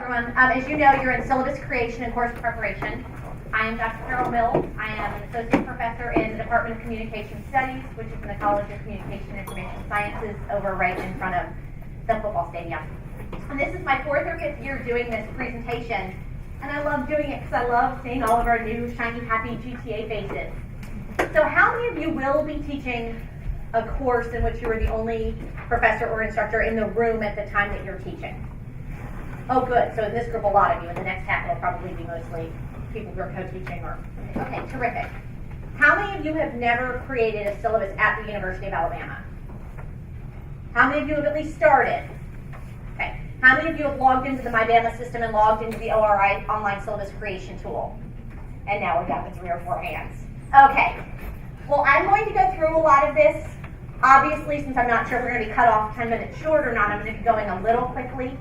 everyone. As you know, you're in syllabus creation and course preparation. I am Dr. Carol Mills. I am an associate professor in the Department of Communication Studies, which is in the College of Communication and Information Sciences over right in front of the football stadium. And this is my 4th or 5th year doing this presentation, and I love doing it because I love seeing all of our new, shiny, happy GTA faces. So how many of you will be teaching a course in which you are the only professor or instructor in the room at the time that you're teaching? Oh, good. So in this group, a lot of you. In the next half, it'll probably be mostly people who are co-teaching or... Okay, terrific. How many of you have never created a syllabus at the University of Alabama? How many of you have at least started? Okay. How many of you have logged into the MyBama system and logged into the ORI online syllabus creation tool? And now we're down to 3 or 4 hands. Okay. Well, I'm going to go through a lot of this. Obviously, since I'm not sure if we're going to be cut off 10 minutes short or not, I'm going to be going a little quickly.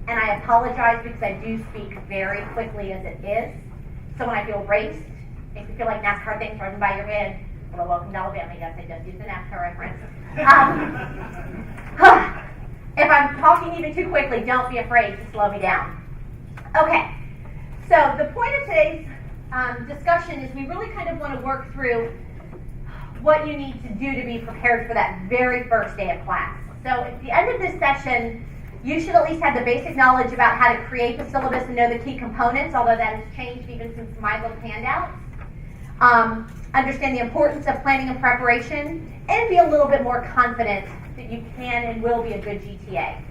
And I apologize because I do speak very quickly as it is. So when I feel raced, makes me feel like NASCAR things running by your head. Well, welcome to Alabama. Yes, I just used the NASCAR reference. If I'm talking even too quickly, don't be afraid to slow me down. Okay, so the point of today's discussion is we really kind of want to work through what you need to do to be prepared for that very first day of class. So at the end of this session, you should at least have the basic knowledge about how to create the syllabus and know the key components, although that has changed even since my little handouts. Understand the importance of planning and preparation, and be a little bit more confident that you can and will be a good GTA.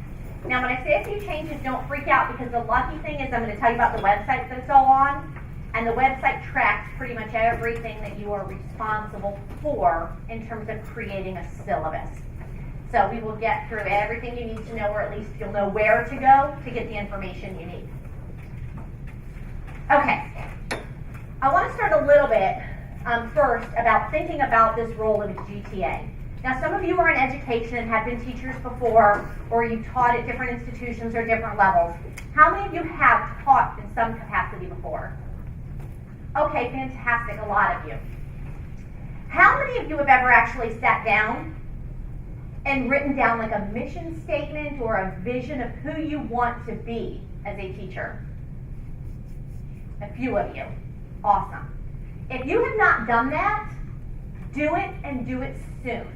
Now, when I say a few changes, don't freak out, because the lucky thing is I'm going to tell you about the website that it's all on, and the website tracks pretty much everything that you are responsible for in terms of creating a syllabus. So we will get through everything you need to know, or at least you'll know where to go to get the information you need. Okay, I want to start a little bit first about thinking about this role of a GTA. Now, some of you are in education and have been teachers before, or you've taught at different institutions or different levels. How many of you have taught in some capacity before? Okay, fantastic, a lot of you. How many of you have ever actually sat down and written down like a mission statement or a vision of who you want to be as a teacher? A few of you. Awesome. If you have not done that, do it, and do it soon.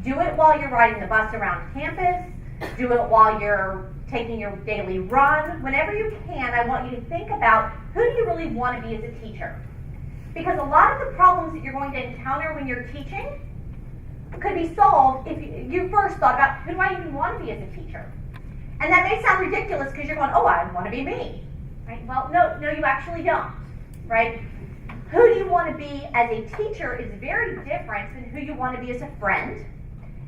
Do it while you're riding the bus around campus. Do it while you're taking your daily run. Whenever you can, I want you to think about who do you really want to be as a teacher. Because a lot of the problems that you're going to encounter when you're teaching could be solved if you first thought about who do I even want to be as a teacher. And that may sound ridiculous because you're going, oh, I want to be me. Right? Well, no, you actually don't. Right? Who do you want to be as a teacher is very different than who you want to be as a friend.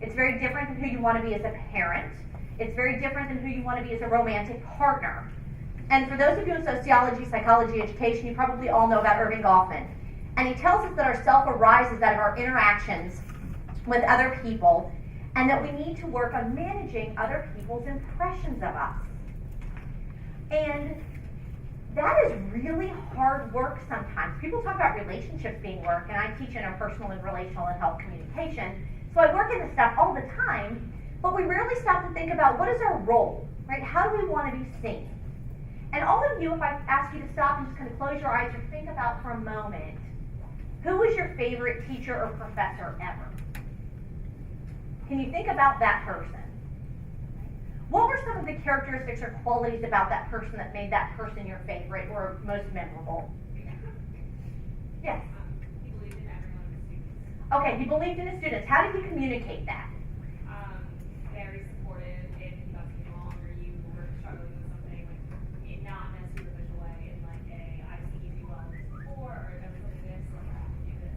It's very different than who you want to be as a parent. It's very different than who you want to be as a romantic partner. And for those of you in sociology, psychology, education, you probably all know about Erving Goffman. And he tells us that our self arises out of our interactions with other people, and that we need to work on managing other people's impressions of us. And that is really hard work sometimes. People talk about relationships being work, and I teach interpersonal and relational and health communication. So I work in this stuff all the time, but we rarely stop to think about what is our role, right? How do we want to be seen? And all of you, if I ask you to stop and just kind of close your eyes or think about for a moment, who was your favorite teacher or professor ever? Can you think about that person? What were some of the characteristics or qualities about that person that made that person your favorite or most memorable? Yes? He believed in everyone of his students. Okay, he believed in his students. How did he communicate that? Very supportive if you got something wrong or you were struggling with something, like not in a superficial way, in like I see you do well this before, or never did this, or do this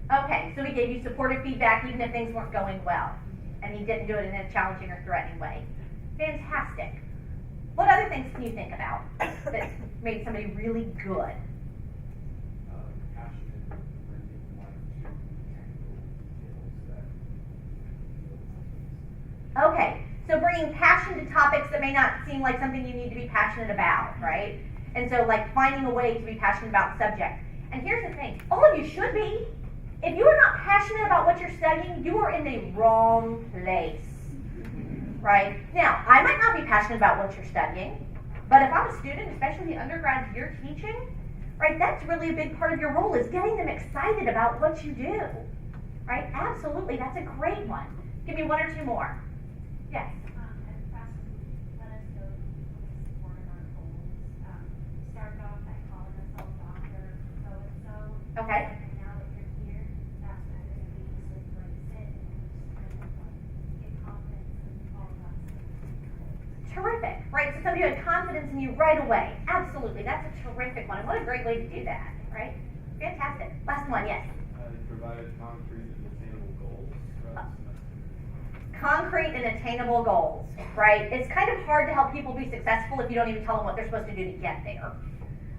now. Okay, so he gave you supportive feedback even if things weren't going well, and he didn't do it in a challenging or threatening way. Fantastic. What other things can you think about that made somebody really good? Passionate, bringing life to technical skills that. Okay, so bringing passion to topics that may not seem like something you need to be passionate about, right? And so like finding a way to be passionate about the subject. And here's the thing, all of you should be. If you are not passionate about what you're studying, you are in the wrong place. Right? Now, I might not be passionate about what you're studying, But if I'm a student, especially the undergrads you're teaching, right, that's really a big part of your role is getting them excited about what you do, right? Absolutely, that's a great one. Give me one or two more. Yes. And fast let us go support of our goals. Started off by calling ourselves doctor, so and so. Okay. And now that you're here, that's when we just embrace it and just kind of get confidence in all of us. Terrific, right? So somebody who had confidence in you right away. Absolutely, that's a terrific one. And what a great way to do that, right? Fantastic. Last one, yes. They provided concrete and attainable goals throughout the semester. Concrete and attainable goals, right? It's kind of hard to help people be successful if you don't even tell them what they're supposed to do to get there,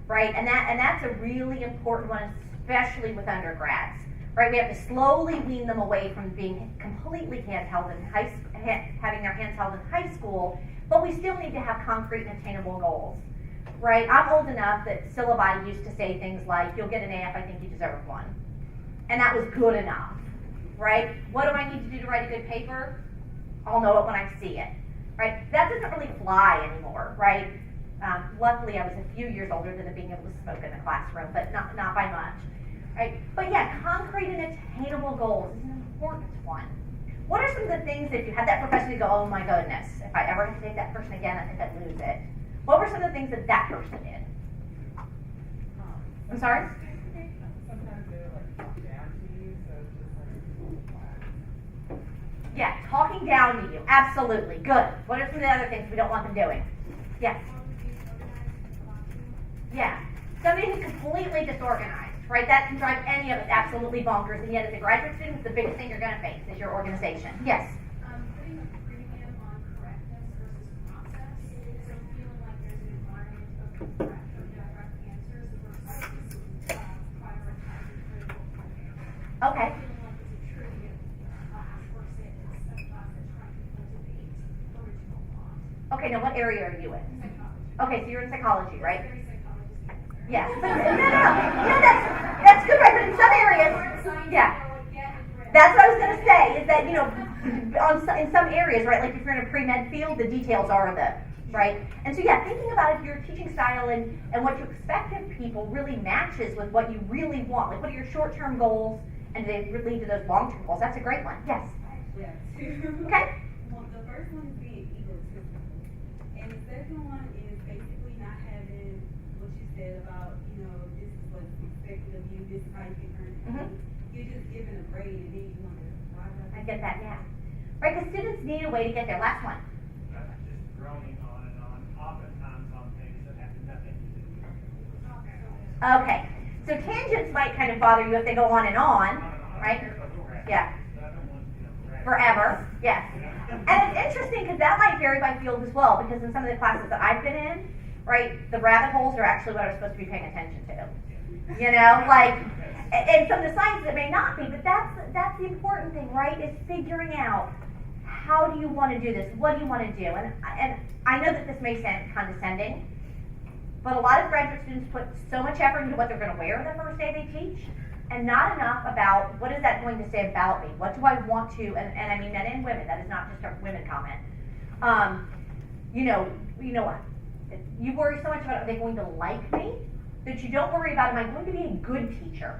right? And that's a really important one, especially with undergrads, right? We have to slowly wean them away from being completely handheld in having their hands held in high school, but we still need to have concrete and attainable goals, right? I'm old enough that Syllabus used to say things like, you'll get an A if I think you deserve one. And that was good enough, right? What do I need to do to write a good paper? I'll know it when I see it, right? That doesn't really fly anymore, right? Luckily, I was a few years older than being able to smoke in the classroom, but not by much, right? But yeah, concrete and attainable goals is an important one. What are some of the things that if you had that professor, you go, oh my goodness, if I ever have to take that person again, I think I'd lose it. What were some of the things that that person did? I'm sorry? Sometimes they're like talk down to you, so it's just like Yeah, talking down to you. Absolutely. Good. What are some of the other things we don't want them doing? Yes. Yeah. Somebody who's completely disorganized, right? That can drive any of us absolutely bonkers, and yet as a graduate student, the biggest thing you're going to face is your organization. Yes. Putting a premium on correctness versus process, so feeling like there's an environment of correct answers versus prioritizing critical thinking. Okay. Feeling like it's a trivia class versus a class that's trying to cultivate original thought. Okay, now what area are you in? Psychology. Okay, so you're in psychology, right? Very psychologist answer. Yes. That's good, right? But in some areas, yeah. That's what I was going to say, is that, in some areas, right, like if you're in a pre-med field, the details are right? And so, yeah, thinking about if your teaching style and what you expect of people really matches with what you really want. Like, what are your short-term goals, and do they lead to those long-term goals? That's a great one. Yes. yeah, two. Okay. Well, the first one is being egotistical, and the second one is basically not having what you said about, this is what's expected of you, this is how you can earn it. Mhm. You're just given a grade, and then you wonder, why did I get that, yeah. Right, because students need a way to get there. Last one. Just droning on and on, oftentimes on things that have nothing to do with it. Okay. So tangents might kind of bother you if they go on and on, right? Yeah. Forever, yes. And it's interesting because that might vary by field as well, because in some of the classes that I've been in, right, the rabbit holes are actually what I'm supposed to be paying attention to. And some of the sciences it may not be, but that's the important thing, right, is figuring out how do you want to do this, what do you want to do, and I know that this may sound condescending, but a lot of graduate students put so much effort into what they're going to wear the first day they teach, and not enough about what is that going to say about me, what do I want to, and I mean men and women, that is not just a women comment. You worry so much about are they going to like me, that you don't worry about am I going to be a good teacher.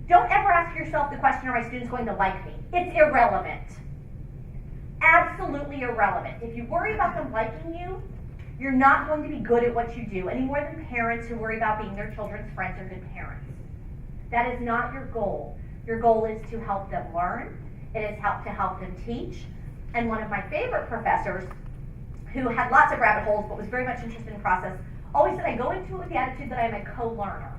Don't ever ask yourself the question, are my students going to like me? It's irrelevant. Absolutely irrelevant. If you worry about them liking you, you're not going to be good at what you do any more than parents who worry about being their children's friends are good parents. That is not your goal. Your goal is to help them learn. It is to help them teach. And one of my favorite professors, who had lots of rabbit holes but was very much interested in process, always said, I go into it with the attitude that I'm a co-learner.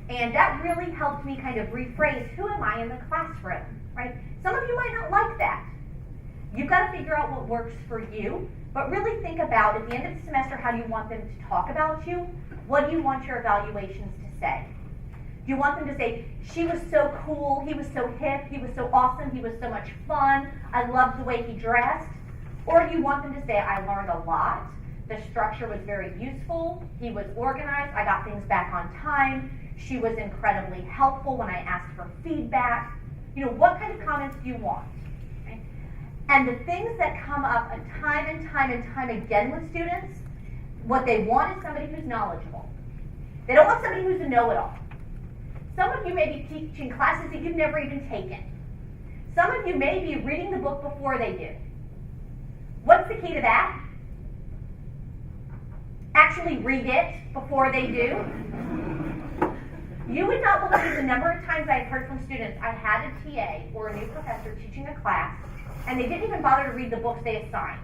And that really helped me kind of rephrase, who am I in the classroom, right? Some of you might not like that. You've got to figure out what works for you, but really think about, at the end of the semester, how do you want them to talk about you? What do you want your evaluations to say? Do you want them to say, she was so cool, he was so hip, he was so awesome, he was so much fun, I loved the way he dressed? Or do you want them to say, I learned a lot, the structure was very useful, he was organized, I got things back on time, she was incredibly helpful when I asked for feedback? What kind of comments do you want? And the things that come up time and time and time again with students What they want is somebody who's knowledgeable. They don't want somebody who's a know-it-all. Some of you may be teaching classes that you've never even taken. Some of you may be reading the book before they do. What's the key to that? Actually read it before they do. You would not believe the number of times I've heard from students, I had a TA or a new professor teaching a class, and they didn't even bother to read the books they assigned.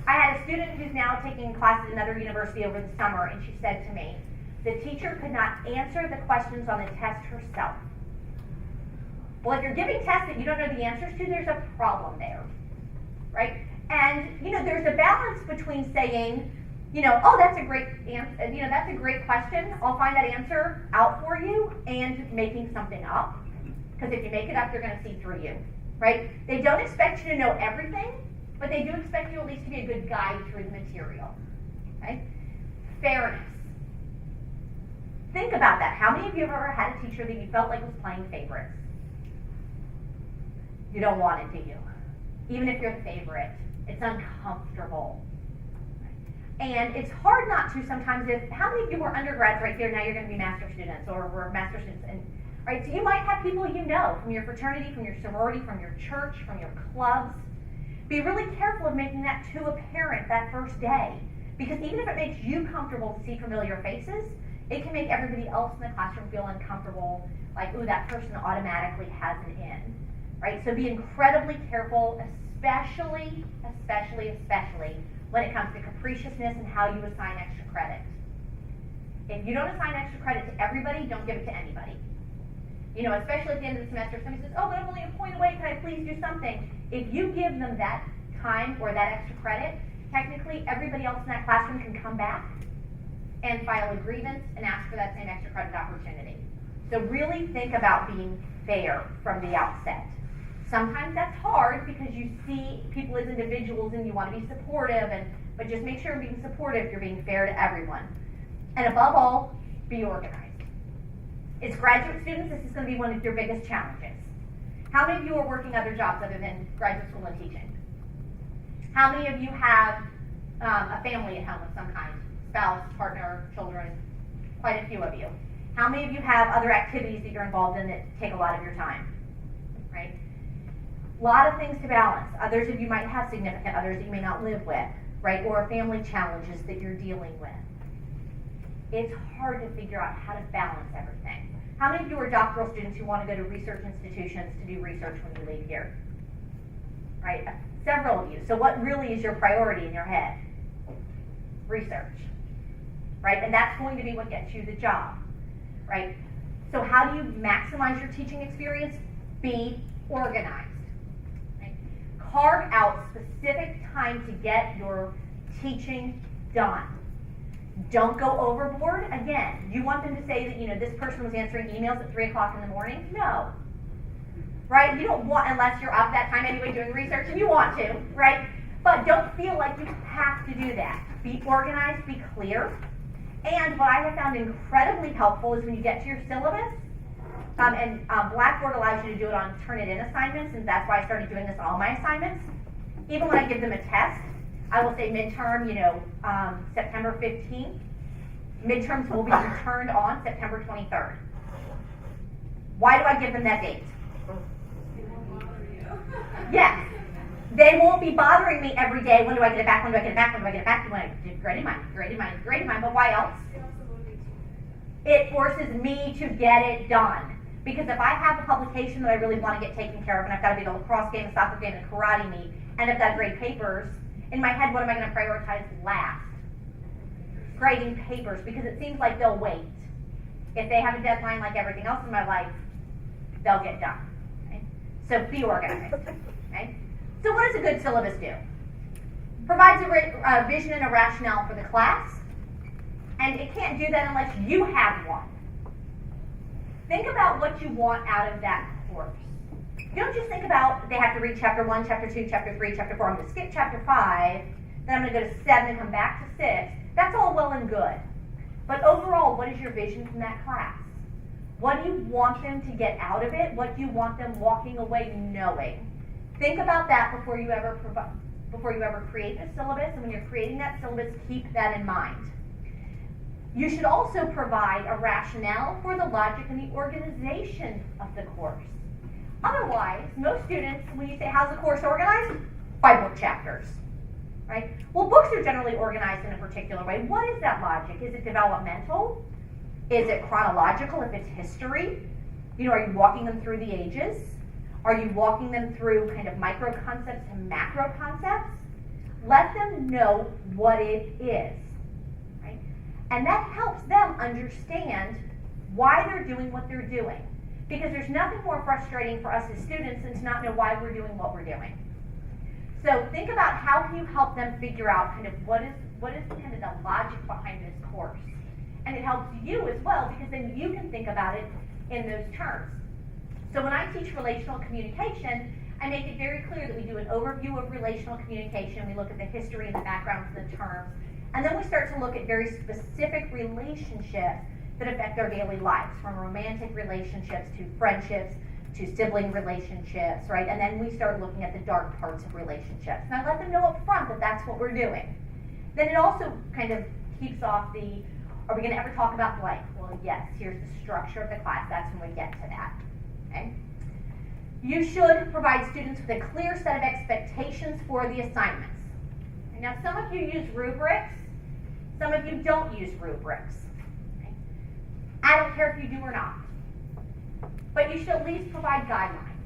I had a student who's now taking classes at another university over the summer, and she said to me, the teacher could not answer the questions on the test herself. Well, if you're giving tests that you don't know the answers to, there's a problem there, right? And, there's a balance between saying, oh, that's a great answer, that's a great question, I'll find that answer out for you, and making something up. Because if you make it up, they're going to see through you, right? They don't expect you to know everything, but they do expect you at least to be a good guide through the material, right? Fairness. Think about that. How many of you have ever had a teacher that you felt like was playing favorites? You don't want it, do you? Even if you're the favorite, it's uncomfortable. And it's hard not to sometimes. How many of you were undergrads right here, now you're going to be master students, or were master students, right? So you might have people you know from your fraternity, from your sorority, from your church, from your clubs. Be really careful of making that too apparent that first day, because even if it makes you comfortable to see familiar faces, it can make everybody else in the classroom feel uncomfortable, like, ooh, that person automatically has an in, right? So be incredibly careful, especially when it comes to capriciousness and how you assign extra credit. If you don't assign extra credit to everybody, don't give it to anybody. Especially at the end of the semester, somebody says, oh, but I'm only a point away, can I please do something? If you give them that time or that extra credit, technically everybody else in that classroom can come back and file a grievance and ask for that same extra credit opportunity. So really think about being fair from the outset. Sometimes that's hard because you see people as individuals and you want to be supportive, but just make sure you're being supportive, you're being fair to everyone. And above all, be organized. As graduate students, this is going to be one of your biggest challenges. How many of you are working other jobs other than graduate school and teaching? How many of you have a family at home of some kind? Spouse, partner, children? Quite a few of you. How many of you have other activities that you're involved in that take a lot of your time? Right? A lot of things to balance. Others of you might have significant others that you may not live with, right? Or family challenges that you're dealing with. It's hard to figure out how to balance everything. How many of you are doctoral students who want to go to research institutions to do research when you leave here? Right? Several of you. So what really is your priority in your head? Research. Right? And that's going to be what gets you the job. Right? So how do you maximize your teaching experience? Be organized. Right? Carve out specific time to get your teaching done. Don't go overboard. Again, you want them to say that, this person was answering emails at 3 o'clock in the morning? No. Right? You don't want, unless you're up that time anyway doing research and you want to, right? But don't feel like you have to do that. Be organized, be clear. And what I have found incredibly helpful is when you get to your syllabus, and Blackboard allows you to do it on Turnitin assignments, and that's why I started doing this on all my assignments. Even when I give them a test, I will say midterm, September 15th. Midterms will be returned on September 23rd. Why do I give them that date? Yes. They won't be bothering me every day. When do I get it back? When do I get it back? When do I get it back? When I grade in mind. But why else? It forces me to get it done. Because if I have a publication that I really want to get taken care of, and I've got to be at a lacrosse game, a soccer game, and a karate meet, and I've got to grade papers, in my head, what am I going to prioritize last? Grading papers, because it seems like they'll wait. If they have a deadline like everything else in my life, they'll get done. Okay? So be organized. Okay? So what does a good syllabus do? Provides a vision and a rationale for the class, and it can't do that unless you have one. Think about what you want out of that course. Don't just think about they have to read chapter 1, chapter 2, chapter 3, chapter 4. I'm going to skip chapter 5, then I'm going to go to 7 and come back to 6. That's all well and good. But overall, what is your vision from that class? What do you want them to get out of it? What do you want them walking away knowing? Think about that before you ever before you ever create the syllabus, and when you're creating that syllabus, keep that in mind. You should also provide a rationale for the logic and the organization of the course. Otherwise, most students, when you say, how's the course organized? By book chapters, right? Well, books are generally organized in a particular way. What is that logic? Is it developmental? Is it chronological if it's history? You know, are you walking them through the ages? Are you walking them through kind of micro concepts and macro concepts? Let them know what it is, right? And that helps them understand why they're doing what they're doing. Because there's nothing more frustrating for us as students than to not know why we're doing what we're doing. So think about how can you help them figure out kind of what is kind of the logic behind this course. And it helps you as well, because then you can think about it in those terms. So when I teach relational communication, I make it very clear that we do an overview of relational communication. We look at the history and the backgrounds and the terms. And then we start to look at very specific relationships that affect our daily lives, from romantic relationships to friendships to sibling relationships, right? And then we start looking at the dark parts of relationships. And I let them know up front that that's what we're doing. Then it also kind of keeps off the, are we going to ever talk about blank? Well, yes, here's the structure of the class. That's when we get to that, okay? You should provide students with a clear set of expectations for the assignments. And now, some of you use rubrics. Some of you don't use rubrics. Okay? I don't care if you do or not. But you should at least provide guidelines.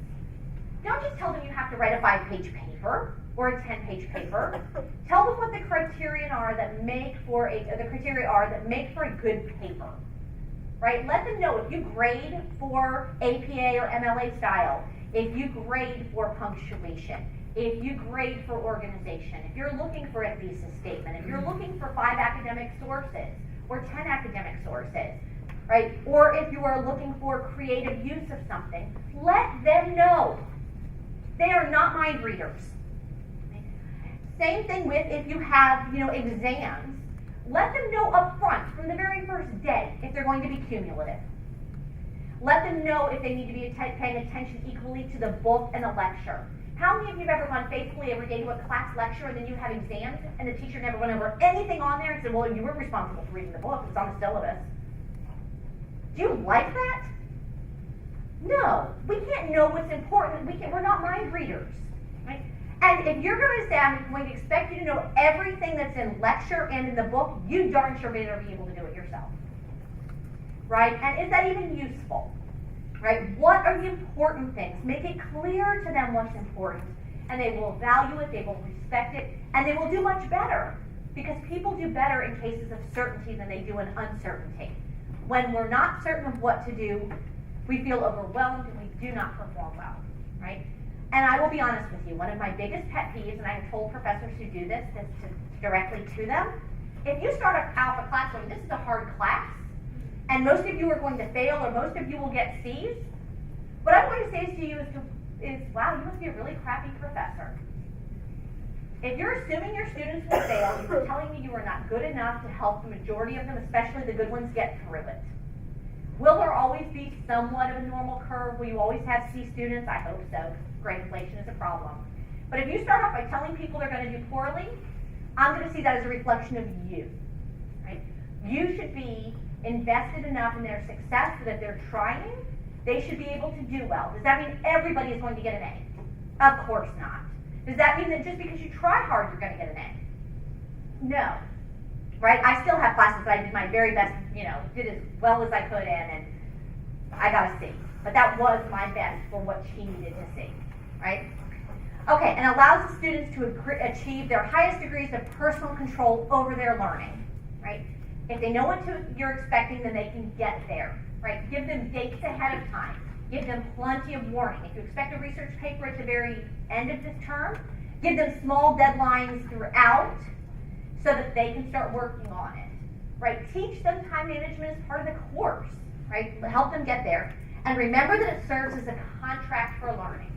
Don't just tell them you have to write a 5-page paper or a 10-page paper. Tell them what the criteria are that make for a good paper. Right? Let them know if you grade for APA or MLA style, if you grade for punctuation, if you grade for organization, if you're looking for a thesis statement, if you're looking for 5 academic sources or 10 academic sources, right? Or if you are looking for creative use of something, let them know. They are not mind readers. Same thing with if you have, exams. Let them know up front from the very first day if they're going to be cumulative. Let them know if they need to be paying attention equally to the book and the lecture. How many of you have ever gone faithfully every day to a class lecture and then you have exams and the teacher never went over anything on there and said, well, you were responsible for reading the book, it's on the syllabus. Do you like that? No, we can't know what's important. We're not mind readers, right? And if you're going to say, I'm going to expect you to know everything that's in lecture and in the book, you darn sure better be able to do it yourself, right? And is that even useful, right? What are the important things? Make it clear to them what's important, and they will value it, they will respect it, and they will do much better, because people do better in cases of certainty than they do in uncertainty. When we're not certain of what to do, we feel overwhelmed and we do not perform well, right? And I will be honest with you, one of my biggest pet peeves, and I have told professors who do this directly to them, if you start out a class going, this is a hard class, and most of you are going to fail, or most of you will get C's, what I'm going to say to you is, wow, you must be a really crappy professor. If you're assuming your students will fail, you're telling me you are not good enough to help the majority of them, especially the good ones, get through it. Will there always be somewhat of a normal curve? Will you always have C students? I hope so. Grade inflation is a problem. But if you start off by telling people they're going to do poorly, I'm going to see that as a reflection of you. Right? You should be invested enough in their success so that if they're trying, they should be able to do well. Does that mean everybody is going to get an A? Of course not. Does that mean that just because you try hard, you're going to get an A? No. Right? I still have classes that I did my very best, did as well as I could in, and I got a C. But that was my best for what she needed to see. Right? Okay, and allows the students to achieve their highest degrees of personal control over their learning. Right? If they know what you're expecting, then they can get there. Right? Give them dates ahead of time. Give them plenty of warning. If you expect a research paper at the very end of this term, give them small deadlines throughout so that they can start working on it. Right? Teach them time management as part of the course. Right? Help them get there. And remember that it serves as a contract for learning.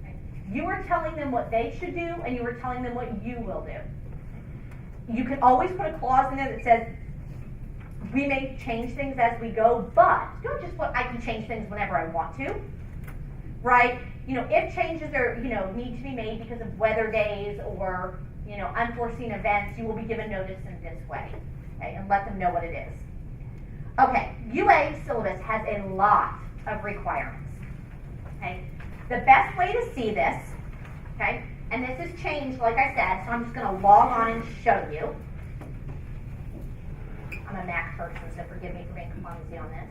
Right? You are telling them what they should do, and you are telling them what you will do. You can always put a clause in there that says, we may change things as we go, but don't just put, I can change things whenever I want to, right? if changes are, need to be made because of weather days or, unforeseen events, you will be given notice in this way, okay, and let them know what it is. Okay, UA syllabus has a lot of requirements, okay. The best way to see this, okay, and this has changed, like I said, so I'm just going to log on and show you. I'm a Mac person, so forgive me for being clumsy on this.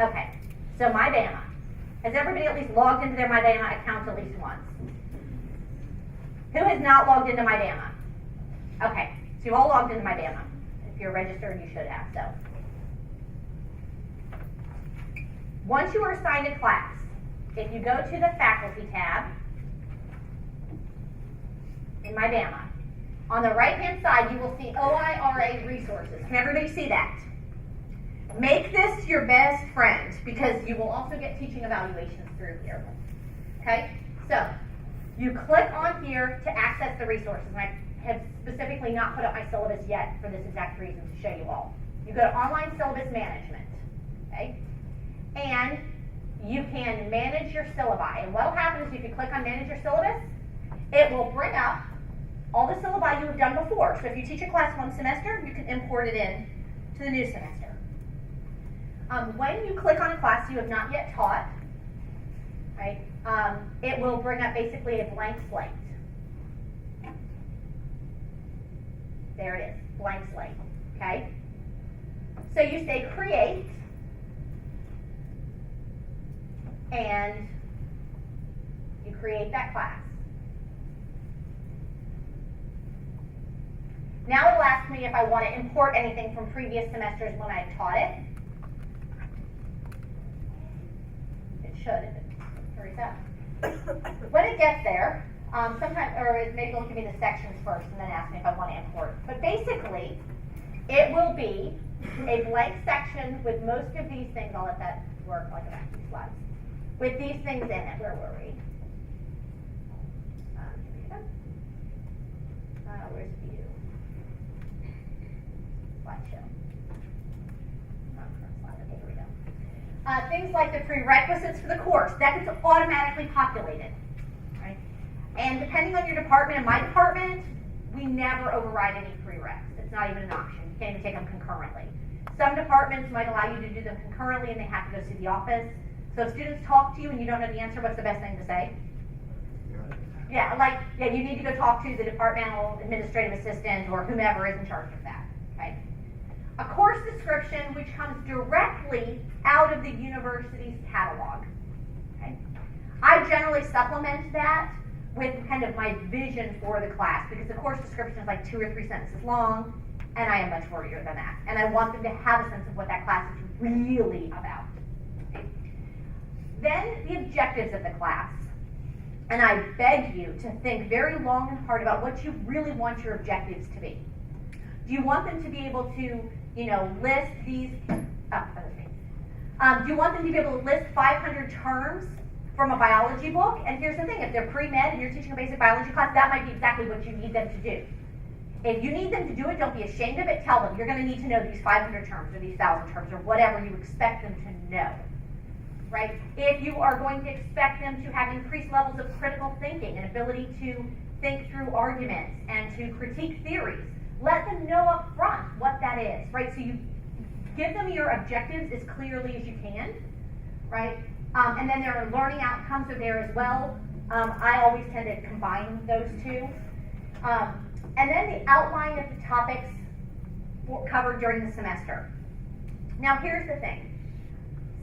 Okay, so My Bama. Has everybody at least logged into their My Bama account at least once? Who has not logged into My Bama? Okay, so you all logged into My Bama. If you're registered, you should have, so. Once you are assigned a class, if you go to the Faculty tab in My Bama, on the right-hand side, you will see OIRA resources. Can everybody see that? Make this your best friend because you will also get teaching evaluations through here. Okay? So, you click on here to access the resources. And I have specifically not put up my syllabus yet for this exact reason to show you all. You go to Online Syllabus Management. Okay? And you can manage your syllabi. And what will happen is if you click on Manage Your Syllabus, it will bring up all the syllabi you have done before. So if you teach a class one semester, you can import it in to the new semester. When you click on a class you have not yet taught, right, it will bring up basically a blank slate. There it is, blank slate, okay? So you say create, and you create that class. Now it'll ask me if I want to import anything from previous semesters when I've taught it. It should, if it hurries up. When it gets there, sometimes, or maybe it'll give me the sections first and then ask me if I want to import. But basically, it will be a blank section with most of these things. I'll let that work like a vacuum slides. With these things in it. Where were we? Where's view? Slideshow. Okay, here we go. Things like the prerequisites for the course, that gets automatically populated, right? And depending on your department, in my department, we never override any prereqs. It's not even an option. You can't even take them concurrently. Some departments might allow you to do them concurrently and they have to go see the office. So if students talk to you and you don't know the answer, what's the best thing to say? Yeah, you need to go talk to the departmental administrative assistant or whomever is in charge of that, okay? A course description which comes directly out of the university's catalog, okay? I generally supplement that with kind of my vision for the class because the course description is like 2 or 3 sentences long and I am much worrier than that. And I want them to have a sense of what that class is really about. Okay? Then the objectives of the class. And I beg you to think very long and hard about what you really want your objectives to be. Do you want them to be able to, list these, do you want them to be able to list 500 terms from a biology book? And here's the thing, if they're pre-med and you're teaching a basic biology class, that might be exactly what you need them to do. If you need them to do it, don't be ashamed of it, tell them. You're going to need to know these 500 terms or these 1,000 terms or whatever you expect them to know. Right? If you are going to expect them to have increased levels of critical thinking and ability to think through arguments and to critique theories, let them know up front what that is, right? So you give them your objectives as clearly as you can, right? And then their learning outcomes are there as well. I always tend to combine those two. And then the outline of the topics covered during the semester. Now here's the thing.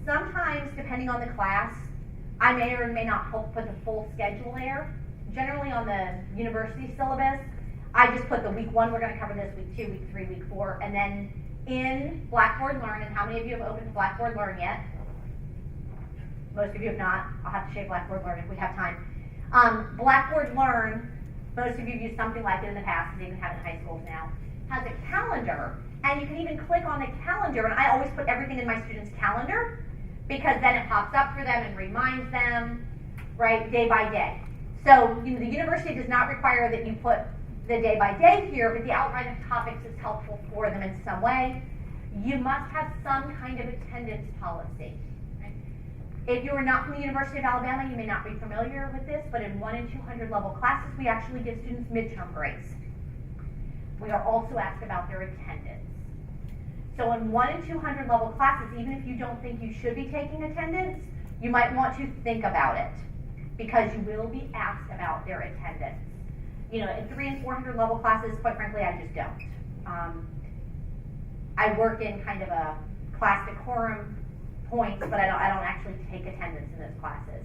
Sometimes, depending on the class, I may or may not put the full schedule there. Generally on the university syllabus, I just put the week 1, we're going to cover this, week 2, week 3, week 4, and then in Blackboard Learn, and how many of you have opened Blackboard Learn yet? Most of you have not. I'll have to show you Blackboard Learn if we have time. Blackboard Learn, most of you have used something like it in the past, they even have it in high schools now, has a calendar, and you can even click on the calendar, and I always put everything in my students' calendar, because then it pops up for them and reminds them, right, day by day. So the university does not require that you put the day by day here, but the outline of topics is helpful for them in some way. You must have some kind of attendance policy. Right? If you are not from the University of Alabama, you may not be familiar with this, but in 1 and 200 level classes, we actually give students midterm grades. We are also asked about their attendance. So in 1 and 200 level classes, even if you don't think you should be taking attendance, you might want to think about it, because you will be asked about their attendance. You know, in 300 and 400 level classes, quite frankly, I just don't. I work in kind of a class decorum points, but I don't actually take attendance in those classes.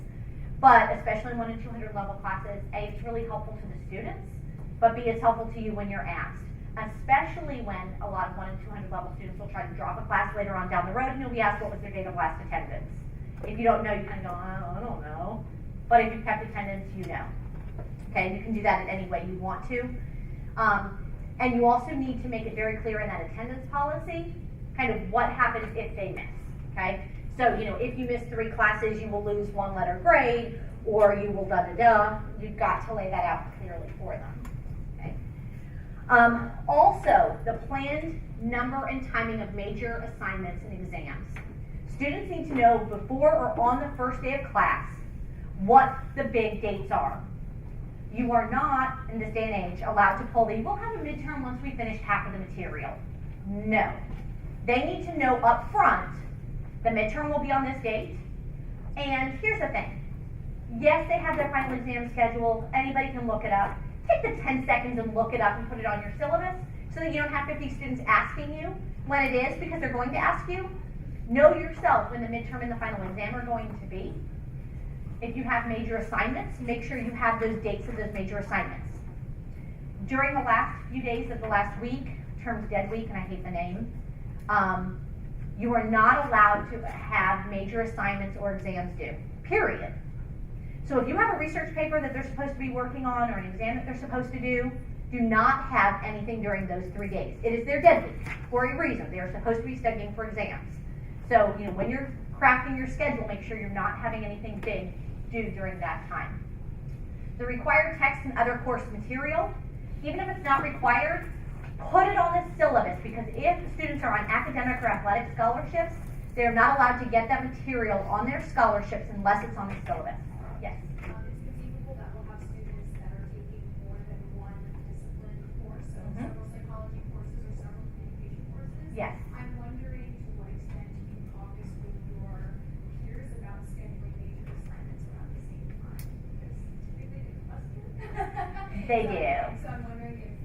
But especially in 1 and 200 level classes, A, it's really helpful to the students, but B, it's helpful to you when you're asked. Especially when a lot of 1 and 200 level students will try to drop a class later on down the road and you'll be asked what was their date of last attendance. If you don't know, you kind of go, I don't know. But if you've kept attendance, you know. Okay, you can do that in any way you want to. And you also need to make it very clear in that attendance policy, kind of what happens if they miss, okay? So, you know, if you miss 3 classes, you will lose 1 letter grade, or you will da-da-da. You've got to lay that out clearly for them, okay? Also, the planned number and timing of major assignments and exams. Students need to know before or on the first day of class what the big dates are. You are not, in this day and age, allowed to pull we'll have a midterm once we finish half of the material. No. They need to know up front the midterm will be on this date. And here's the thing. Yes, they have their final exam schedule. Anybody can look it up. Take the 10 seconds and look it up and put it on your syllabus so that you don't have 50 students asking you when it is, because they're going to ask you. Know yourself when the midterm and the final exam are going to be. If you have major assignments, make sure you have those dates of those major assignments. During the last few days of the last week, term's dead week, and I hate the name, you are not allowed to have major assignments or exams due, period. So if you have a research paper that they're supposed to be working on or an exam that they're supposed to do not have anything during those 3 days. It is their dead week for a reason. They are supposed to be studying for exams. So, you know, when you're crafting your schedule, make sure you're not having anything big due during that time. The required text and other course material, even if it's not required, put it on the syllabus, because if students are on academic or athletic scholarships, they are not allowed to get that material on their scholarships unless it's on the syllabus. Yes? It's conceivable that we'll have students that are taking more than one discipline course, so several psychology courses or several communication courses. Yes. I'm wondering to what extent you caucus with your peers about scheduling major assignments around the same time, because typically they cluster. They do. So I'm wondering if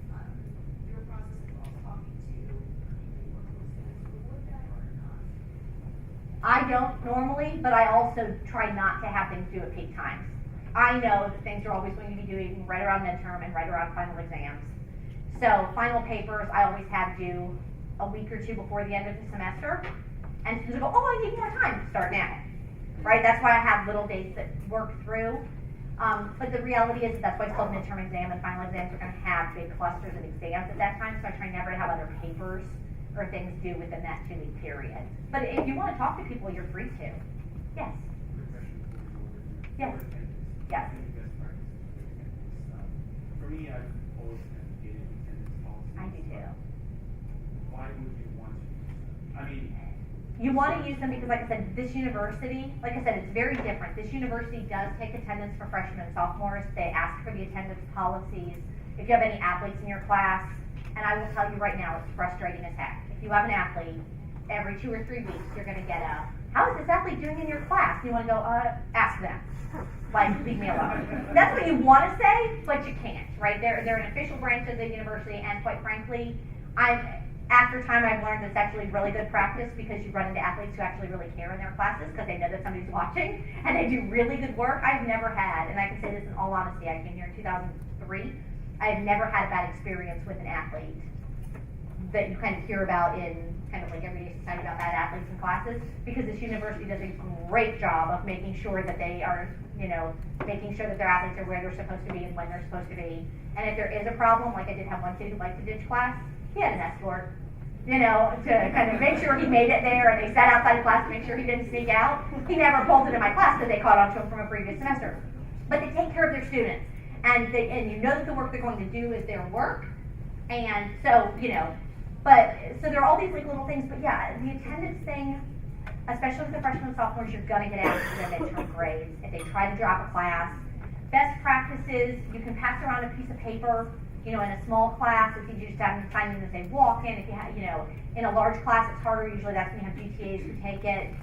your process involves talking to people who are close to with that or not. I don't normally, but I also try not to have things due at peak times. I know that things are always going to be due right around midterm and right around final exams. So final papers I always have due a week or 2 before the end of the semester. And students will go, oh, I need more time. Start now. Right? That's why I have little dates that work through. But the reality is that's why it's called midterm exam, and final exams are going to have big clusters of exams at that time, so I try never to have other papers or things due within that 2-week period. But if you want to talk to people, you're free to. Yes? Yes. Yes. For me, I've always advocated attendance policy. I do too. Why would you want to use them? I mean, You want to use them because, like I said, this university, like I said, it's very different. This university does take attendance for freshmen and sophomores. They ask for the attendance policies. If you have any athletes in your class, and I will tell you right now, it's frustrating as heck. If you have an athlete, every 2 or 3 weeks, you're going to get a, how is this athlete doing in your class? And you want to go, ask them. Like, leave me alone. That's what you want to say, but you can't, right? They're an official branch of the university, and quite frankly, after time I've learned it's actually really good practice, because you run into athletes who actually really care in their classes because they know that somebody's watching, and they do really good work. I've never had, and I can say this in all honesty, I came here in 2003, I've never had a bad experience with an athlete that you kind of hear about in kind of like everyday society about bad athletes in classes, because this university does a great job of making sure that they are, you know, making sure that their athletes are where they're supposed to be and when they're supposed to be. And if there is a problem, like I did have one kid who liked to ditch class, he had an escort, you know, to kind of make sure he made it there, and they sat outside class to make sure he didn't sneak out. He never pulled it in my class because they caught on to him from a previous semester. But they take care of their students, and you know that the work they're going to do is their work, and so, you know, but, so there are all these like little things, but yeah, the attendance thing, especially with the freshmen and sophomores, you're gonna get asked for their midterm grades if they try to drop a class. Best practices, you can pass around a piece of paper, in a small class, it's easier just to have them sign in as they walk in. If you have, in a large class, it's harder, usually that's when you have GTAs who take it.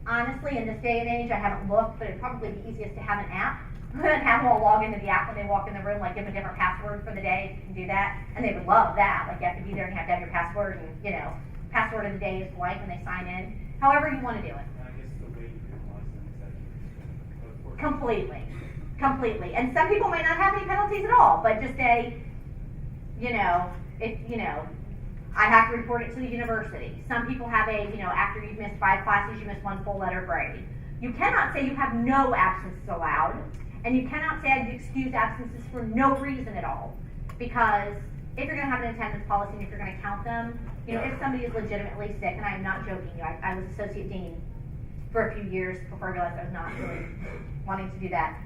Honestly, in this day and age, I haven't looked, but it'd probably be easiest to have an app and have them all log into the app when they walk in the room, like give them a different password for the day, if you can do that. And they would love that, like you have to be there and you have to have your password and, password of the day is blank when they sign in. However you want to do it. I guess the way you penalize them is that you just Completely. And some people might not have any penalties at all, but just say, I have to report it to the university. Some people have after you've missed 5 classes, you miss 1 full letter grade. You cannot say you have no absences allowed, and you cannot say I'd excuse absences for no reason at all. Because if you're going to have an attendance policy and if you're going to count them, if somebody is legitimately sick, and I am not joking you, I was associate dean for a few years before I realized I was not really wanting to do that.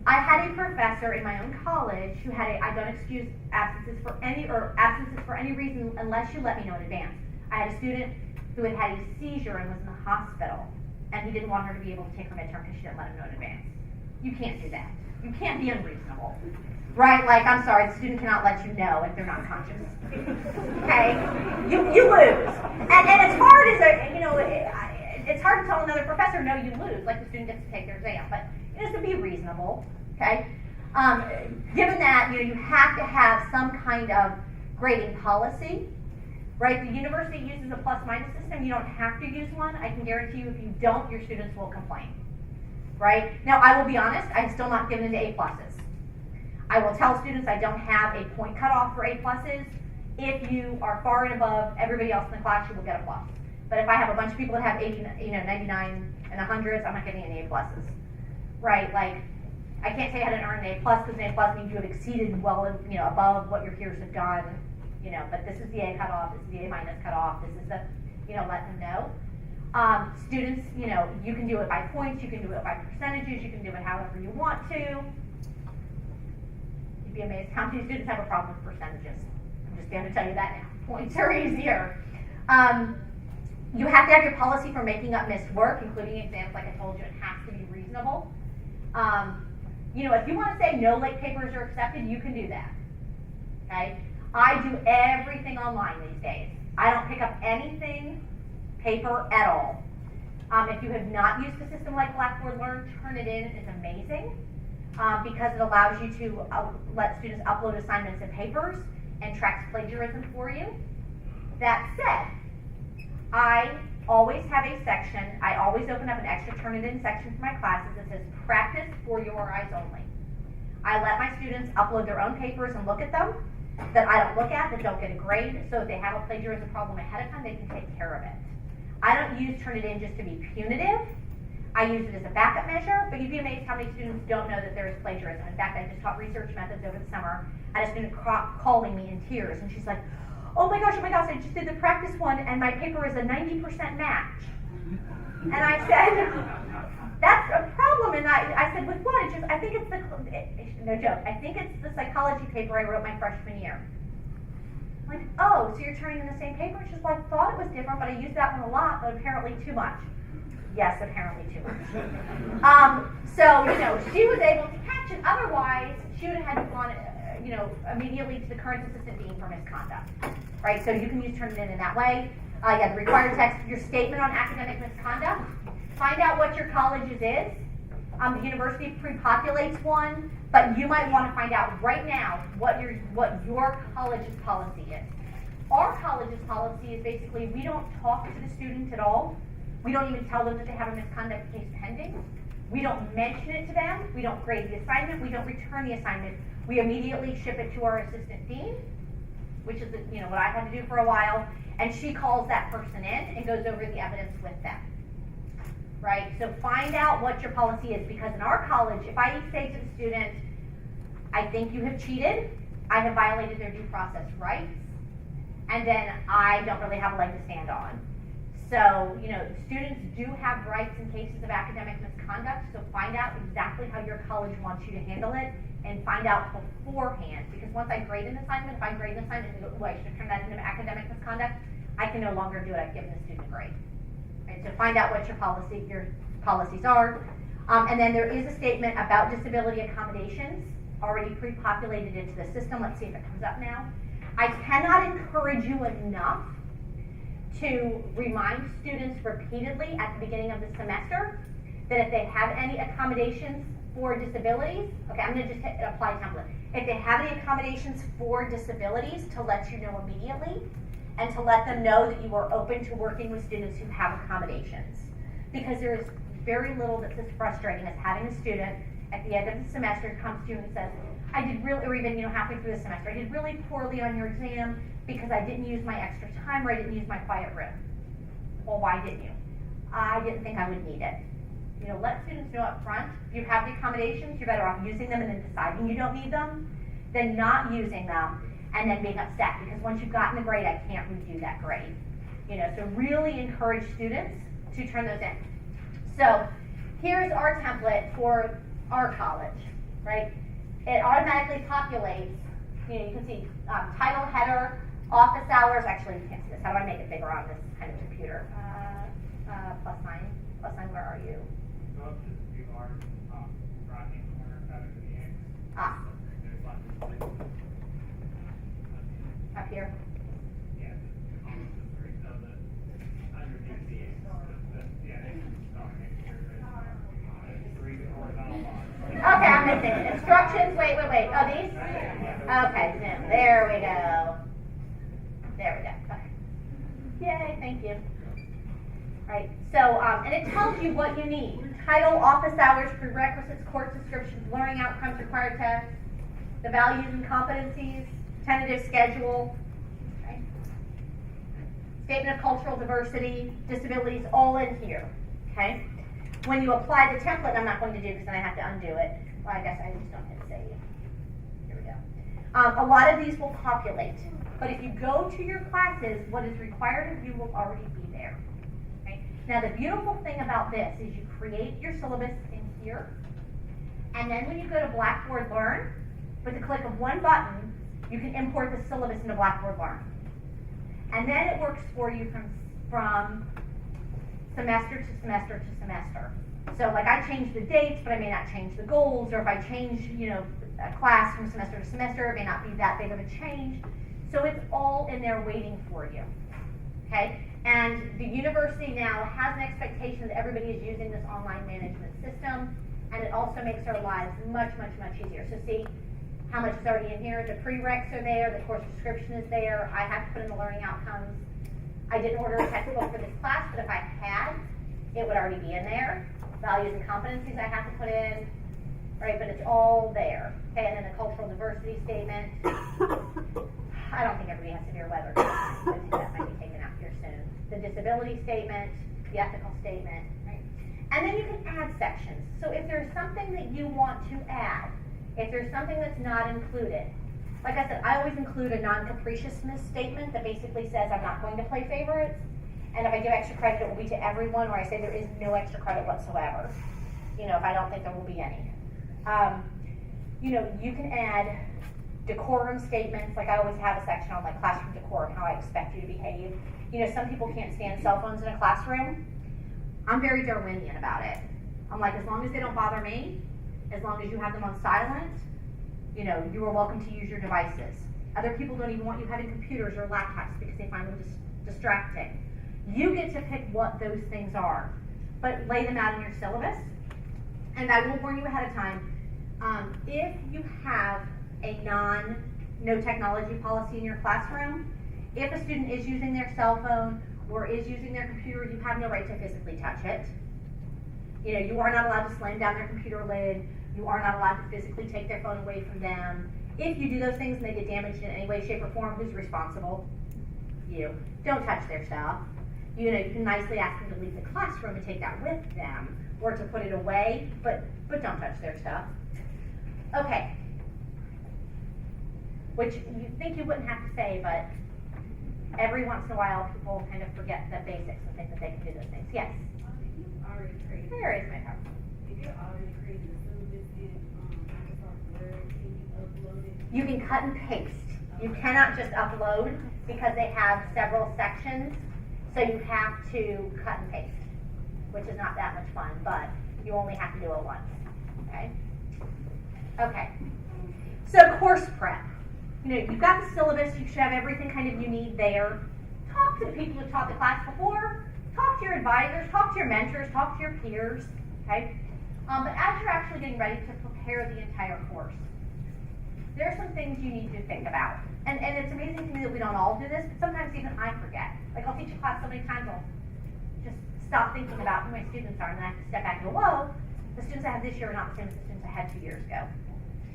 I had a professor in my own college who had I don't excuse absences for any reason unless you let me know in advance. I had a student who had a seizure and was in the hospital, and he didn't want her to be able to take her midterm because she didn't let him know in advance. You can't do that. You can't be unreasonable. Right? Like, I'm sorry, the student cannot let you know if they're not conscious. Okay? You lose. And it's hard it's hard to tell another professor, no, you lose, like the student gets to take their exam, but it has to be reasonable, okay? Given that, you have to have some kind of grading policy, right? The university uses a plus-minus system. You don't have to use one. I can guarantee you if you don't, your students will complain, right? Now, I will be honest, I'm still not given into A+. I will tell students I don't have a point cutoff for A+. If you are far and above everybody else in the class, you will get a plus. But if I have a bunch of people that have 99 and 100s, I'm not getting any A+. Right? Like, I can't say I hadn't earned an A+, because an A+ means you have exceeded well, above what your peers have done. But this is the A cutoff, this is the A- cutoff, this is the, let them know. Students, you can do it by points, you can do it by percentages, you can do it however you want to. You'd be amazed how many students have a problem with percentages. I'm just going to tell you that now. Points are easier. You have to have your policy for making up missed work, including exams, like I told you, it has to be reasonable. If you want to say no late papers are accepted, you can do that. Okay? I do everything online these days. I don't pick up anything paper at all. If you have not used a system like Blackboard Learn, Turnitin is amazing because it allows you to let students upload assignments and papers and tracks plagiarism for you. That said, I always have a section, I always open up an extra Turnitin section for my classes that says practice for your eyes only. I let my students upload their own papers and look at them that I don't look at, that don't get a grade, so if they have a plagiarism problem ahead of time, they can take care of it. I don't use Turnitin just to be punitive. I use it as a backup measure, but you'd be amazed how many students don't know that there is plagiarism. In fact, I just taught research methods over the summer. I had a student calling me in tears, and she's like, oh my gosh, I just did the practice one, and my paper is a 90% match. And I said, that's a problem. And I said, with what? I think it's no joke, I think it's the psychology paper I wrote my freshman year. I'm like, oh, so you're turning in the same paper? She's like, I thought it was different, but I used that one a lot, but apparently too much. Yes, apparently too much. So, she was able to catch it. Otherwise, she would have had to go on, immediately to the current assistant dean for misconduct. Right? So you can use Turnitin in that way. You have the required text, your statement on academic misconduct. Find out what your college's is. The university pre-populates one, but you might want to find out right now what your college's policy is. Our college's policy is basically we don't talk to the student at all. We don't even tell them that they have a misconduct case pending. We don't mention it to them. We don't grade the assignment. We don't return the assignment. We immediately ship it to our assistant dean, which is what I had to do for a while, and she calls that person in and goes over the evidence with them. Right? So find out what your policy is, because in our college, if I say to the student, I think you have cheated, I have violated their due process rights, and then I don't really have a leg to stand on. So, students do have rights in cases of academic misconduct, so find out exactly how your college wants you to handle it, and find out beforehand, because once I grade an assignment, if I grade an assignment and go, I should have turned that into academic misconduct, I can no longer do it, I've given the student a grade. Right, so find out what your policies are. And then there is a statement about disability accommodations already pre-populated into the system. Let's see if it comes up now. I cannot encourage you enough to remind students repeatedly at the beginning of the semester that if they have any accommodations for disabilities, okay, I'm gonna just hit apply template. If they have any accommodations for disabilities, to let you know immediately, and to let them know that you are open to working with students who have accommodations. Because there's very little that's as frustrating as having a student at the end of the semester comes to you and says, I did really, or even halfway through the semester, I did really poorly on your exam because I didn't use my extra time or I didn't use my quiet room. Well, why didn't you? I didn't think I would need it. Let students know up front, if you have the accommodations, you're better off using them and then deciding you don't need them than not using them and then being upset, because once you've gotten the grade, I can't redo that grade. So really encourage students to turn those in. So here's our template for our college, right? It automatically populates, you can see title, header, office hours. Actually, you can't see this. How do I make it bigger on this kind of computer? Plus sign, where are you? Go up to the bar, right-hand corner, better than the X. There's like a split. Up here. Yeah, almost the three, so the, underneath the X, yeah, they can start next year, but three horizontal bars. Okay, I'm missing it. Instructions, wait. Oh, these? Okay, Zoom. There we go. Okay. Yay, thank you. Right, so, and it tells you what you need. Title, office hours, prerequisites, course descriptions, learning outcomes, required tests, the values and competencies, tentative schedule, right? Statement of cultural diversity, disabilities, all in here, okay? When you apply the template, I'm not going to do because then I have to undo it. Well, I guess I just don't hit save. Here we go. A lot of these will populate, but if you go to your classes, what is required of you will already be there. Okay? Now, the beautiful thing about this is you create your syllabus in here, and then when you go to Blackboard Learn, with the click of one button, you can import the syllabus into Blackboard Learn. And then it works for you from semester to semester to semester. So like I change the dates, but I may not change the goals, or if I change, a class from semester to semester, it may not be that big of a change. So it's all in there waiting for you, okay? And the university now has an expectation that everybody is using this online management system, and it also makes our lives much, much, much easier. So see how much is already in here. The prereqs are there, the course description is there. I have to put in the learning outcomes. I didn't order a textbook for this class, but if I had, it would already be in there. Values and competencies I have to put in, right, but it's all there. Okay, and then the cultural diversity statement. I don't think everybody has severe weather, but that might be taken out here soon. The disability statement, the ethical statement, right? And then you can add sections. So if there's something that you want to add, if there's something that's not included, like I said, I always include a non-capriciousness statement that basically says I'm not going to play favorites, and if I give extra credit, it will be to everyone, or I say there is no extra credit whatsoever, if I don't think there will be any. You can add decorum statements, like I always have a section on like classroom decorum, how I expect you to behave. Some people can't stand cell phones in a classroom. I'm very Darwinian about it. I'm like, as long as they don't bother me, as long as you have them on silent, you are welcome to use your devices. Other people don't even want you having computers or laptops because they find them distracting. You get to pick what those things are, but lay them out in your syllabus. And I will warn you ahead of time, if you have a no technology policy in your classroom, if a student is using their cell phone or is using their computer, you have no right to physically touch it. You are not allowed to slam down their computer lid. You are not allowed to physically take their phone away from them. If you do those things and they get damaged in any way, shape, or form, who's responsible? You. Don't touch their stuff. You can nicely ask them to leave the classroom and take that with them, or to put it away, but don't touch their stuff. Okay. Which you think you wouldn't have to say, but every once in a while people kind of forget the basics and think that they can do those things. Yes? Already created. There is my power. If you're already creating a syllabus in Microsoft Word, can you upload it? You can cut and paste. You cannot just upload. because they have several sections, so you have to cut and paste, which is not that much fun, but you only have to do it once, okay? Okay, so course prep. You've got the syllabus, you should have everything kind of you need there. Talk to the people who taught the class before, talk to your advisors, talk to your mentors, talk to your peers, okay? But as you're actually getting ready to prepare the entire course, there are some things you need to think about. And it's amazing to me that we don't all do this, but sometimes even I forget. Like, I'll teach a class so many times, I'll just stop thinking about who my students are, and then I have to step back and go, whoa, the students I have this year are not the same as the students I had 2 years ago,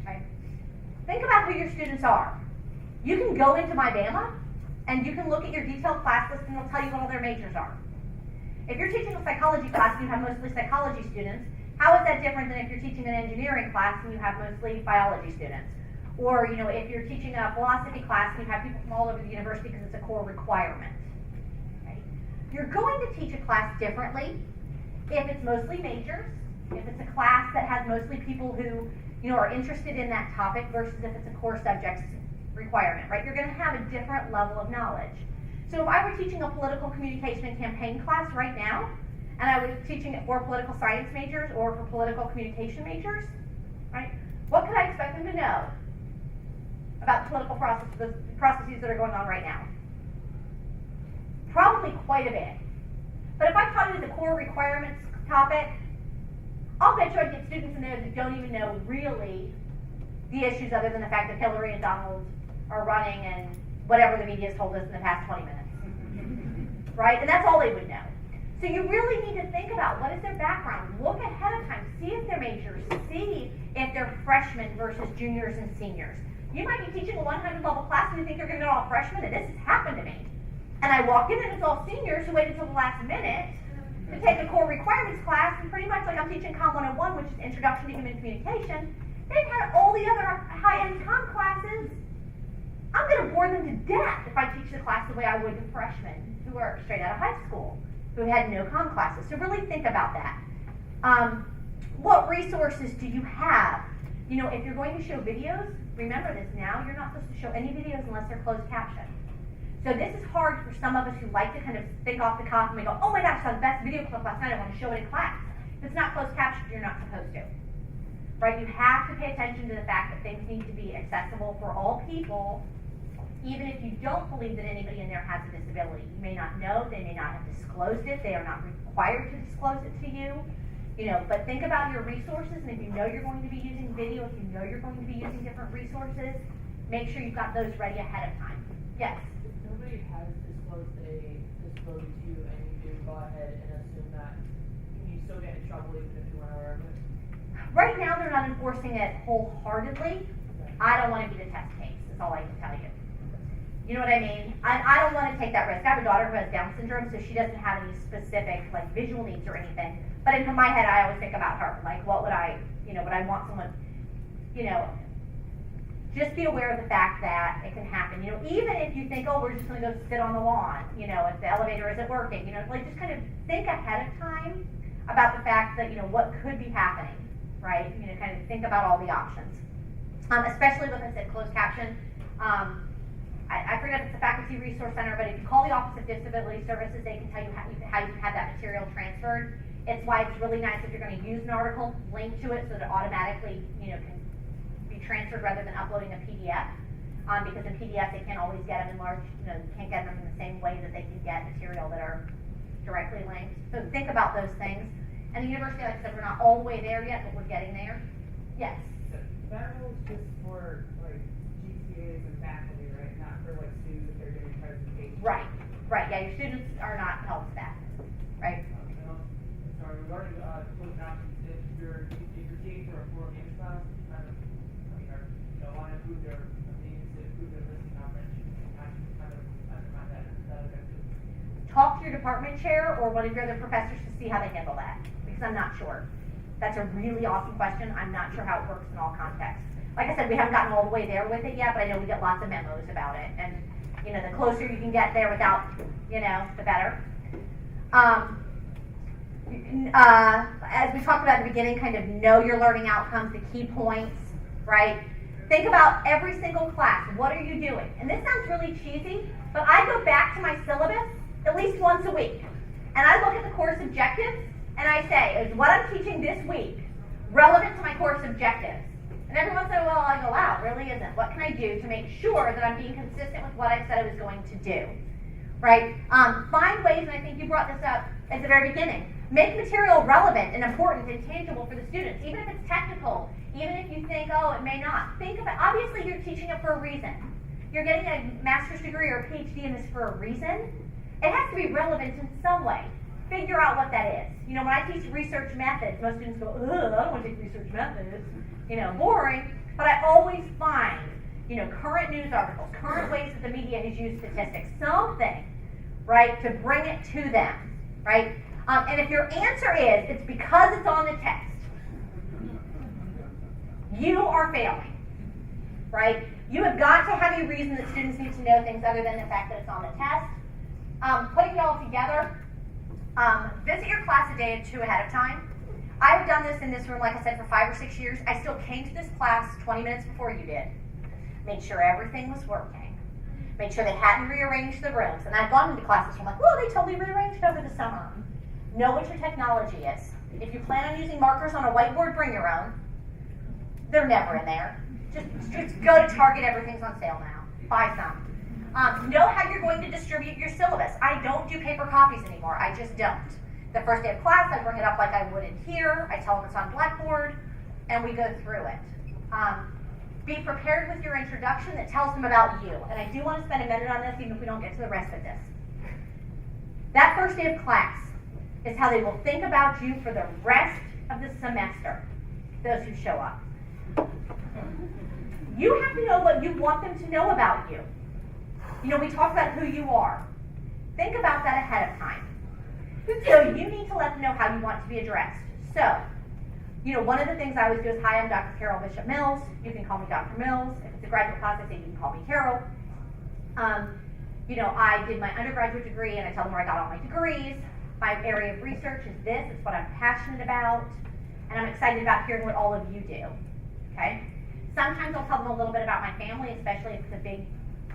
okay? Think about who your students are. You can go into My Bama, and you can look at your detailed class list, and it'll tell you what all their majors are. If you're teaching a psychology class and you have mostly psychology students, how is that different than if you're teaching an engineering class and you have mostly biology students? Or, if you're teaching a philosophy class and you have people from all over the university because it's a core requirement. Okay? You're going to teach a class differently if it's mostly majors, if it's a class that has mostly people who, are interested in that topic versus if it's a core subjects requirement, right? You're going to have a different level of knowledge. So if I were teaching a political communication and campaign class right now, and I was teaching it for political science majors or for political communication majors, right? What could I expect them to know about the political the processes that are going on right now? Probably quite a bit. But if I taught you the core requirements topic, I'll bet you I'd get students in there that don't even know really the issues other than the fact that Hillary and Donald are running and whatever the media has told us in the past 20 minutes. Right? And that's all they would know. So you really need to think about what is their background. Look ahead of time. See if they're majors. See if they're freshmen versus juniors and seniors. You might be teaching a 100 level class and you think you're going to get all freshmen, and this has happened to me. And I walk in and it's all seniors who waited until the last minute to take a core requirements class, and pretty much like I'm teaching Com 101, which is Introduction to Human Communication. They've had all the other high-end Com classes. I'm going to bore them to death if I teach the class the way I would to freshmen who are straight out of high school, who had no Com classes. So really think about that. What resources do you have? If you're going to show videos, remember this now, you're not supposed to show any videos unless they're closed captioned. So this is hard for some of us who like to kind of think off the cuff and we go, oh my gosh, I saw the best video clip last night, I want to show it in class. If it's not closed captioned, you're not supposed to. Right? You have to pay attention to the fact that things need to be accessible for all people, even if you don't believe that anybody in there has a disability. You may not know, they may not have disclosed it, they are not required to disclose it to you. But think about your resources, and if you know you're going to be using video, if you know you're going to be using different resources, make sure you've got those ready ahead of time. Yes? If nobody has disclosed a disability to you and you do go ahead and assume that, you still get in trouble even if you weren't aware of it? Right now, they're not enforcing it wholeheartedly. I don't want to be the test case, is all I can tell you. You know what I mean? I don't want to take that risk. I have a daughter who has Down syndrome, so she doesn't have any specific visual needs or anything. But in my head, I always think about her. What would I, would I want someone, just be aware of the fact that it can happen. Even if you think, oh, we're just going to go sit on the lawn, if the elevator isn't working, just kind of think ahead of time about the fact that, what could be happening, right? Kind of think about all the options. Especially with, I said, closed caption. I forget if it's the Faculty Resource Center, but if you call the Office of Disability Services, they can tell you how you can have that material transferred. It's why it's really nice if you're going to use an article, link to it so that it automatically, can be transferred rather than uploading a PDF. Because in PDF they can't always get them in large, can't get them in the same way that they can get material that are directly linked. So think about those things. And the university, like I said, we're not all the way there yet, but we're getting there. Yes? That rule's just for GTAs and faculty, right? Not for students if they're doing presentations. Right. Yeah, your students are not held to that. Right? Sorry, regarding closed captions, if you're teaching for a 4 game class, want to improve their means to improve their listening comprehension, kind of undermine that effective. Talk to your department chair or one of your other professors to see how they handle that, because I'm not sure. That's a really awesome question. I'm not sure how it works in all contexts. Like I said, we haven't gotten all the way there with it yet, but I know we get lots of memos about it. And, the closer you can get there without, the better. As we talked about at the beginning, kind of know your learning outcomes, the key points, right? Think about every single class. What are you doing? And this sounds really cheesy, but I go back to my syllabus at least once a week. And I look at the course objectives, and I say, is what I'm teaching this week relevant to my course objectives? And every once in a while I go, wow, it really isn't. What can I do to make sure that I'm being consistent with what I said I was going to do? Right? Find ways, and I think you brought this up at the very beginning. Make material relevant and important and tangible for the students, even if it's technical, even if you think, oh, it may not. Think about, obviously you're teaching it for a reason. You're getting a master's degree or a PhD in this for a reason. It has to be relevant in some way. Figure out what that is. You know, when I teach research methods, most students go, ugh, I don't want to take research methods. You know, boring. But I always find, you know, current news articles, current ways that the media has used statistics, something, right, to bring it to them, right? And if your answer is, it's because it's on the test, you are failing, right? You have got to have a reason that students need to know things other than the fact that it's on the test. Putting it all together, visit your class a day or two ahead of time. I've done this in this room, like I said, for 5 or 6 years. I still came to this class 20 minutes before you did. Made sure everything was working. Made sure they hadn't rearranged the rooms. And I've gone into classes where I'm like, whoa, they totally rearranged over the summer. Know what your technology is. If you plan on using markers on a whiteboard, bring your own. They're never in there. Just go to Target, everything's on sale now. Buy some. Know how you're going to distribute your syllabus. I don't do paper copies anymore. I just don't. The first day of class, I bring it up like I would in here. I tell them it's on Blackboard, and we go through it. Be prepared with your introduction that tells them about you. And I do want to spend a minute on this, even if we don't get to the rest of this. That first day of class is how they will think about you for the rest of the semester, those who show up. You have to know what you want them to know about you. You know, we talked about who you are. Think about that ahead of time. So you need to let them know how you want to be addressed. So, you know, one of the things I always do is, hi, I'm Dr. Carol Bishop Mills. You can call me Dr. Mills. If it's a graduate class, I say you can call me Carol. You know, I did my undergraduate degree, and I tell them where I got all my degrees. My area of research is this. It's what I'm passionate about. And I'm excited about hearing what all of you do. Okay? Sometimes I'll tell them a little bit about my family, especially if it's a big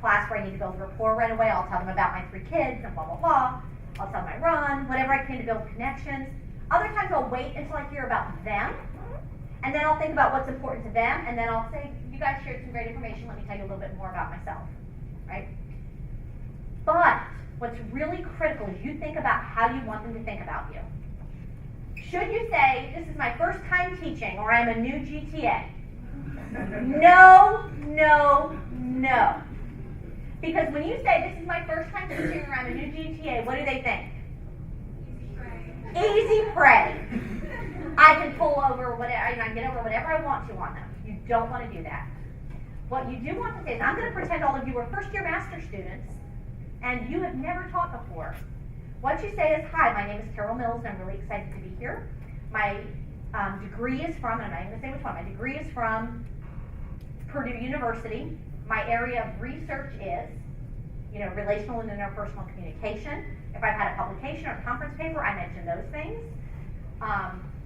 class where I need to build rapport right away. I'll tell them about my 3 kids and blah, blah, blah. I'll tell them I run, whatever I can to build connections. Other times I'll wait until I hear about them, and then I'll think about what's important to them, and then I'll say, you guys shared some great information, let me tell you a little bit more about myself, right? But what's really critical is you think about how you want them to think about you. Should you say, this is my first time teaching, or I'm a new GTA? No, no, no. Because when you say, this is my first time teaching, or I'm a new GTA, what do they think? Easy prey. I can pull over whatever, I can get over whatever I want to on them. You don't want to do that. What you do want to say is, I'm going to pretend all of you are first-year master students, and you have never taught before. What you say is, hi, my name is Carol Mills, and I'm really excited to be here. My degree is from, and I'm not even going to say which one, my degree is from Purdue University. My area of research is, you know, relational and interpersonal communication. If I've had a publication or a conference paper, I mention those things.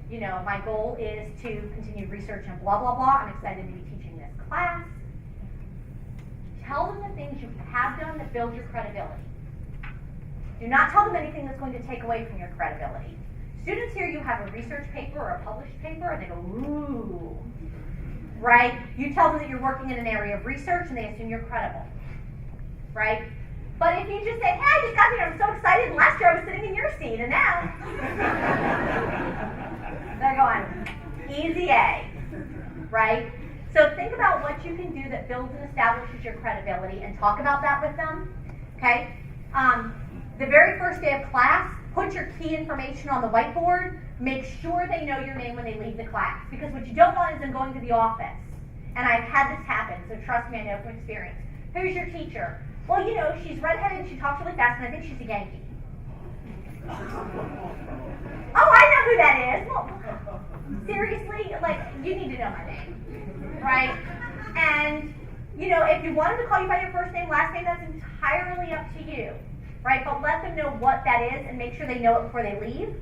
You know, my goal is to continue research and blah, blah, blah. I'm excited to be teaching this class. Tell them the things you have done that build your credibility. Do not tell them anything that's going to take away from your credibility. Students hear you have a research paper or a published paper, and they go, ooh. Right? You tell them that you're working in an area of research, and they assume you're credible. Right? But if you just say, hey, I just got here, I'm so excited, and last year I was sitting in your seat, and now, they're going, easy A. Right? So think about what you can do that builds and establishes your credibility, and talk about that with them. Okay? The very first day of class, put your key information on the whiteboard. Make sure they know your name when they leave the class. Because what you don't want is them going to the office. And I've had this happen, so trust me, I know from experience. Who's your teacher? Well, you know, she's redheaded and she talks really fast, and I think she's a Yankee. Oh, I know who that is. Well, seriously, like, you need to know my name, right? And, you know, if you want them to call you by your first name, last name, that's entirely up to you, right? But let them know what that is and make sure they know it before they leave.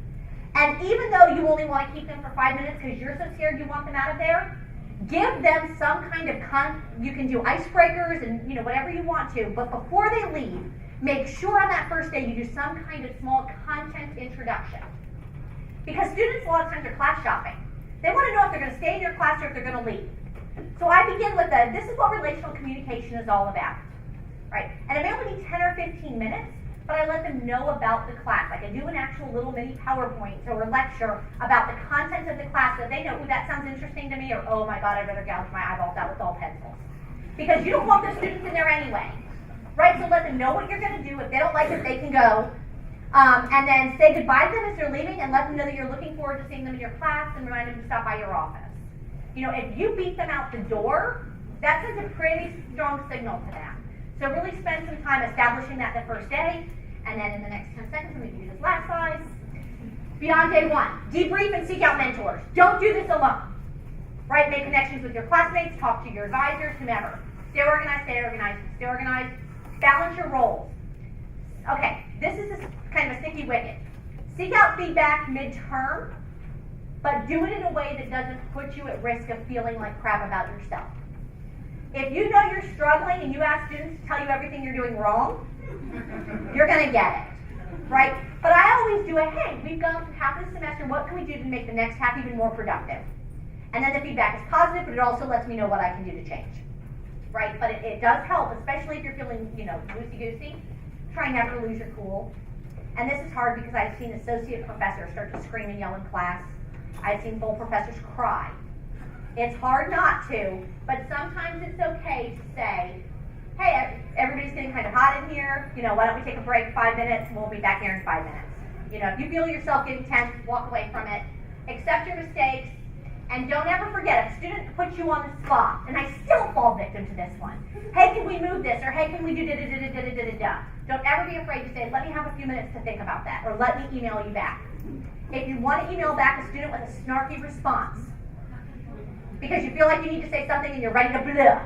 And even though you only want to keep them for 5 minutes because you're so scared you want them out of there, Give them some kind of you can do icebreakers and whatever you want to, but before they leave, make sure on that first day you do some kind of small content introduction. Because students a lot of times are class shopping. They want to know if they're going to stay in your class or if they're going to leave. So I begin with this is what relational communication is all about, right? And it may only be 10 or 15 minutes, but I let them know about the class. Like I do an actual little mini PowerPoint or lecture about the content of the class so that they know, ooh, that sounds interesting to me, or oh my God, I'd rather gouge my eyeballs out with all pencils. Because you don't want those students in there anyway, right? So let them know what you're going to do. If they don't like it, they can go. And then say goodbye to them as they're leaving and let them know that you're looking forward to seeing them in your class and remind them to stop by your office. If you beat them out the door, that sends a pretty strong signal to them. So really spend some time establishing that the first day, and then in the next 10 seconds, I'm going to give you this last size. Beyond day one, debrief and seek out mentors. Don't do this alone, right? Make connections with your classmates, talk to your advisors, whomever. Stay organized, stay organized, stay organized. Balance your roles. Okay, this is kind of a sticky wicket. Seek out feedback midterm, but do it in a way that doesn't put you at risk of feeling like crap about yourself. If you know you're struggling and you ask students to tell you everything you're doing wrong, you're going to get it, right? But I always do hey, we've gone through half of the semester, what can we do to make the next half even more productive? And then the feedback is positive, but it also lets me know what I can do to change, right? But it does help, especially if you're feeling, loosey-goosey. Try never to lose your cool. And this is hard because I've seen associate professors start to scream and yell in class. I've seen full professors cry. It's hard not to, but sometimes it's okay to say, hey, everybody's getting kind of hot in here. Why don't we take a break 5 minutes and we'll be back here in 5 minutes. If you feel yourself getting tense, walk away from it. Accept your mistakes. And don't ever forget, if a student puts you on the spot, and I still fall victim to this one. Hey, can we move this? Or hey, can we do da-da-da-da-da-da-da-da? Don't ever be afraid to say, let me have a few minutes to think about that. Or let me email you back. If you want to email back a student with a snarky response, because you feel like you need to say something and you're ready to blah,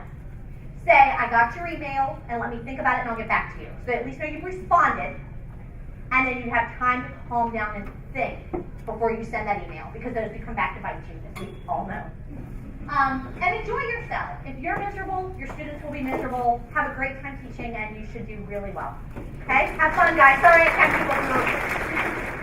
say, I got your email, and let me think about it and I'll get back to you. So at least know you've responded, and then you have time to calm down and think before you send that email, because those do come back to bite you, as we all know. And enjoy yourself. If you're miserable, your students will be miserable. Have a great time teaching, and you should do really well. Okay? Have fun, guys. Sorry I kept you over.